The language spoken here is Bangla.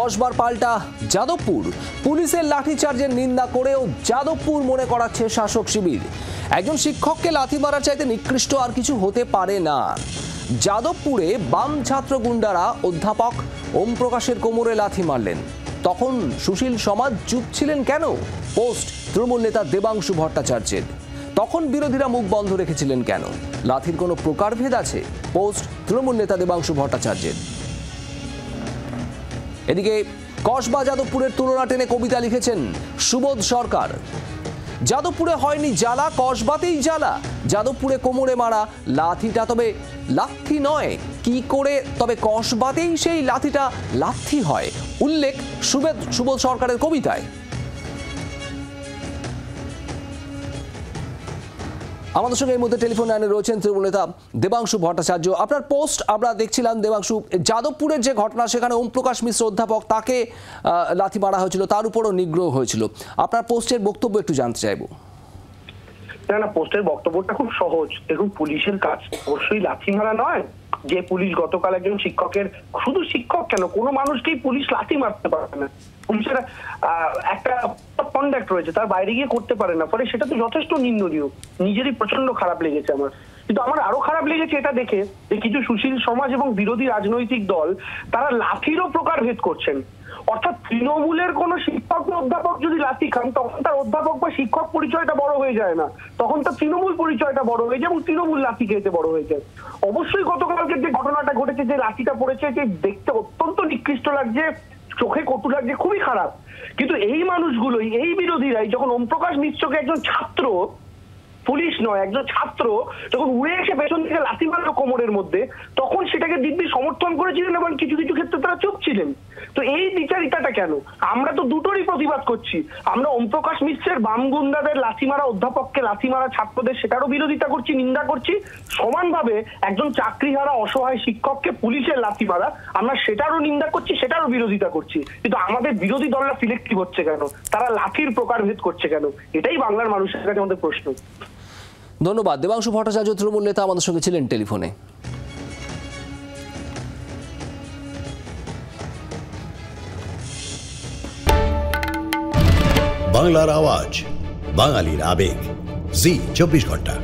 কসবার পাল্টা যাদবপুর। পুলিশের লাঠিচার্জের নিন্দা করেও যাদবপুর মনে করাচ্ছে শাসক শিবির। একজন শিক্ষককে লাথি মারার চাইতে নিকৃষ্ট আর কিছু হতে পারে না। যাদবপুরে বাম ছাত্র গুন্ডারা অধ্যাপক ওম প্রকাশের কোমরে লাথি মারলেন। তখন সুশীল সমাজ চুপ ছিলেন কেন? পোস্ট তৃণমূল নেতা দেবাংশু ভট্টাচার্যের। তখন বিরোধীরা মুখ বন্ধ রেখেছিলেন কেন? লাথির কোনো প্রকারভেদ আছে? পোস্ট তৃণমূল নেতা দেবাংশু ভট্টাচার্যের। এদিকে কসবা যাদবপুরের তুলনা টেনে কবিতা লিখেছেন সুবোধ সরকার। যাদবপুরে হয়নি জ্বালা, কসবাতেই জ্বালা। যাদবপুরে কোমরে মারা লাথিটা তবে লাথি নয়, কি করে তবে কসবাতেই সেই লাথিটা লাথি হয়? উল্লেখ সুবোধ সরকারের কবিতায়। আমাদের সঙ্গে এই মুহূর্তে টেলিফোন লাইনে রয়েছেন তৃণমূল নেতা দেবাংশু ভট্টাচার্য। আপনার পোস্ট আমরা দেখছিলাম দেবাংশু, যাদবপুরের যে ঘটনা সেখানে ওম প্রকাশ মিশ্র অধ্যাপক, তাকে লাথি মারা হয়েছিল, তার উপরও নিগ্রহ হয়েছিল। আপনার পোস্টের বক্তব্য একটু জানতে চাইবো। না, পোস্টের বক্তব্যটা খুব সহজ। দেখুন, পুলিশের কাজ অবশ্যই লাথি মারা নয়। যে পুলিশ গতকাল একজন শিক্ষকের, শুধু শিক্ষক কেন, কোনো মানুষকেই পুলিশ লাথি মারতে পারে না। পুলিশের একটা কন্ডাক্ট রয়েছে, তার বাইরে গিয়ে করতে পারে না, ফলে সেটা তো যথেষ্ট নিন্দনীয়। নিজেরই প্রচন্ড খারাপ লেগেছে আমার। কিন্তু আমার আরো খারাপ লেগেছে এটা দেখে যে কিছু সুশীল সমাজ এবং বিরোধী রাজনৈতিক দল তারা লাঠিরও প্রকারভেদ করছেন। অর্থাৎ তৃণমূলের কোন শিক্ষক বা অধ্যাপক যদি লাথি খান, তখন তার অধ্যাপক বা শিক্ষক পরিচয়টা বড় হয়ে যায় না, তখন তার তৃণমূল পরিচয়টা বড় হয়ে যায় এবং তৃণমূল লাথি খেতে বড় হয়ে যায়। অবশ্যই গতকালকে যে ঘটনাটা ঘটেছে, যে লাঠিটা পড়েছে, যে দেখতে অত্যন্ত নিকৃষ্ট লাগছে, চোখে কটু লাগছে, খুবই খারাপ। কিন্তু এই মানুষগুলোই, এই বিরোধীরাই যখন ওম প্রকাশ মিশ্রকে একজন ছাত্র, পুলিশ নয় একজন ছাত্র, যখন উড়ে এসে পেছন থেকে লাথি মারলো কোমরের মধ্যে, তখন সেটাকে দিব্যি সমর্থন করেছিলেন এবং কিছু কিছু ক্ষেত্রে তারা চুপ ছিলেন। তো এই বিচারিতাটা কেন? আমরা তো দুটোরই প্রতিবাদ করছি। আমরা ওম প্রকাশ মিশ্রের বাম গুন্ডাদের লাথি মারা অধ্যাপককে লাথি মারা ছাত্রদের, সেটারও বিরোধিতা করছি, নিন্দা করছি। সমানভাবে একজন চাকরিহারা অসহায় শিক্ষককে পুলিশের লাথি মারা, আমরা সেটারও নিন্দা করছি, সেটারও বিরোধিতা করছি। কিন্তু আমাদের বিরোধী দলরা সিলেক্টিভ হচ্ছে কেন? তারা লাঠির প্রকারভেদ করছে কেন? এটাই বাংলার মানুষের কাছে আমাদের প্রশ্ন। ধন্যবাদ। দেবাংশু ভট্টাচার্য তৃণমূল নেতা আমাদের সঙ্গে ছিলেন টেলিফোনে। বাংলার আওয়াজ, বাঙালির আবেগ, জি 24 ঘন্টা।